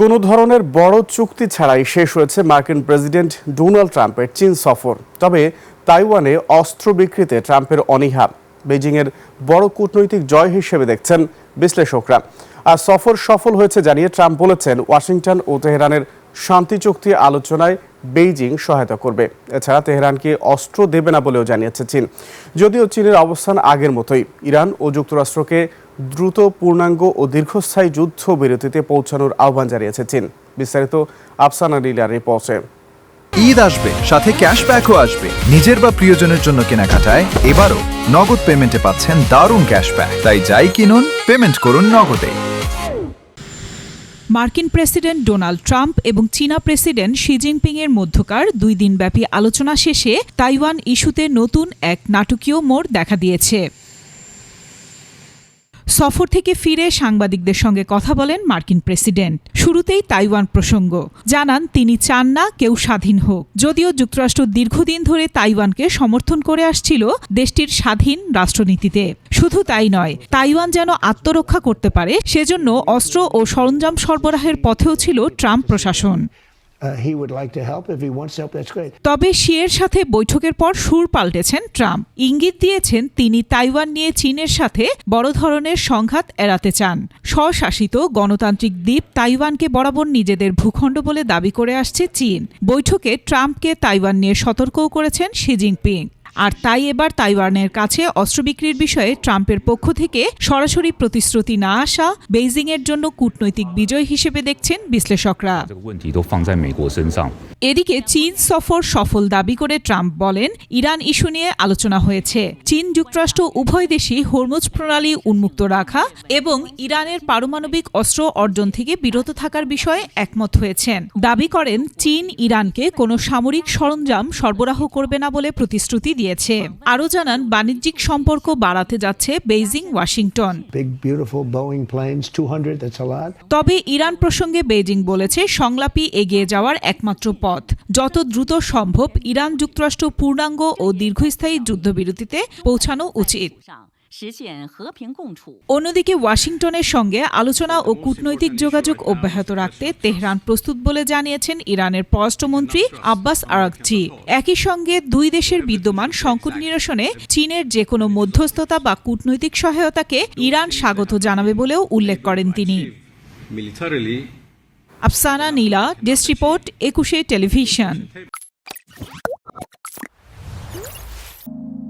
কোনো ধরনের বড় চুক্তি ছাড়াই শেষ হয়েছে মার্কিন প্রেসিডেন্ট ডোনাল্ড ট্রাম্পের চীন সফর। তবে তাইওয়ানে অস্ত্র বিক্রিতে ট্রাম্পের অনীহা বেজিংয়ের বড় কূটনৈতিক জয় হিসেবে দেখছেন বিশ্লেষকরা। আর সফর সফল হয়েছে জানিয়ে ট্রাম্প বলেছেন ওয়াশিংটন ও তেহরানের শান্তি চুক্তি আলোচনায় বেইজিং সহায়তা করবে। এছাড়া তেহরানকে অস্ত্র দেবে না বলেও জানিয়েছে চীন। যদিও চীনের অবস্থান আগের মতোই, ইরান ও যুক্তরাষ্ট্রকে দ্রুত পূর্ণাঙ্গ ও দীর্ঘস্থায়ী যুদ্ধবিরতিতে পৌঁছানোর আহ্বান জানিয়েছে চীন। বিস্তারিত আফসানা নীলার রিপোর্টে। ঈদ আসবে, সাথে ক্যাশব্যাকও আসবে। নিজের বা প্রিয়জনের জন্য কেনাকাটায় এবারও নগদ পেমেন্টে পাচ্ছেন দারুণ ক্যাশব্যাক। তাই যাই কিনুন, পেমেন্ট করুন নগদে। মার্কিন প্রেসিডেন্ট ডোনাল্ড ট্রাম্প এবং চীনা প্রেসিডেন্ট শি জিনপিং এর মধ্যকার 2 দিনব্যাপী আলোচনা শেষে তাইওয়ান ইস্যুতে নতুন এক নাটকীয় মোড় দেখা দিয়েছে। সফর থেকে ফিরে সাংবাদিকদের সঙ্গে কথা বলেন মার্কিন প্রেসিডেন্ট। শুরুতেই তাইওয়ান প্রসঙ্গ জানান তিনি চান না কেউ স্বাধীন হোক। যদিও যুক্তরাষ্ট্র দীর্ঘদিন ধরে তাইওয়ানকে সমর্থন করে আসছিল দেশটির স্বাধীন রাষ্ট্রনীতিতে। শুধু তাই নয়, তাইওয়ান যেন আত্মরক্ষা করতে পারে সেজন্য অস্ত্র ও সরঞ্জাম সরবরাহের পথেও ছিল ট্রাম্প প্রশাসন। তবে শিয়ের সাথে বৈঠকের পর সুর পাল্টেছেন ট্রাম্প। ইঙ্গিত দিয়েছেন তিনি তাইওয়ান নিয়ে চীনের সাথে বড় ধরনের সংঘাত এড়াতে চান। স্বশাসিত গণতান্ত্রিক দ্বীপ তাইওয়ানকে বরাবর নিজেদের ভূখণ্ড বলে দাবি করে আসছে চীন। বৈঠকে ট্রাম্পকে তাইওয়ান নিয়ে সতর্কও করেছেন শি জিনপিং। আর তাই এবার তাইওয়ানের কাছে অস্ত্র বিক্রির বিষয়ে ট্রাম্পের পক্ষ থেকে সরাসরি প্রতিশ্রুতি না আসা বেইজিংয়ের জন্য কূটনৈতিক বিজয় হিসেবে দেখছেন বিশ্লেষকরা। এদিকে চীন সফর সফল দাবি করে ট্রাম্প বলেন ইরান ইস্যু নিয়ে আলোচনা হয়েছে। চীন যুক্তরাষ্ট্র উভয় দেশই হরমুজ প্রণালী উন্মুক্ত রাখা এবং ইরানের পারমাণবিক অস্ত্র অর্জন থেকে বিরত থাকার বিষয়ে একমত হয়েছেন। দাবি করেন চীন ইরানকে কোনো সামরিক সরঞ্জাম সরবরাহ করবে না বলে প্রতিশ্রুতি দিয়েছে। আরও জানান বাণিজ্যিক সম্পর্ক বাড়াতে যাচ্ছে বেইজিং ওয়াশিংটন। তবে ইরান প্রসঙ্গে বেইজিং বলেছে সংলাপই এগিয়ে যাওয়ার একমাত্র পথ। যত দ্রুত সম্ভব ইরান যুক্তরাষ্ট্র পূর্ণাঙ্গ ও দীর্ঘস্থায়ী যুদ্ধবিরতিতে পৌঁছানো উচিত। অন্যদিকে ওয়াশিংটনের সঙ্গে আলোচনা ও কূটনৈতিক যোগাযোগ অব্যাহত রাখতে তেহরান প্রস্তুত বলে জানিয়েছেন ইরানের পররাষ্ট্রমন্ত্রী আব্বাস আরাগচি। একই সঙ্গে দুই দেশের বিদ্যমান সংকট নিরসনে চীনের যে কোনো মধ্যস্থতা বা কূটনৈতিক সহায়তাকে ইরান স্বাগত জানাবে বলেও উল্লেখ করেন তিনি। আফসানা নীলা, ডেস্ক রিপোর্ট, 21 টেলিভিশন।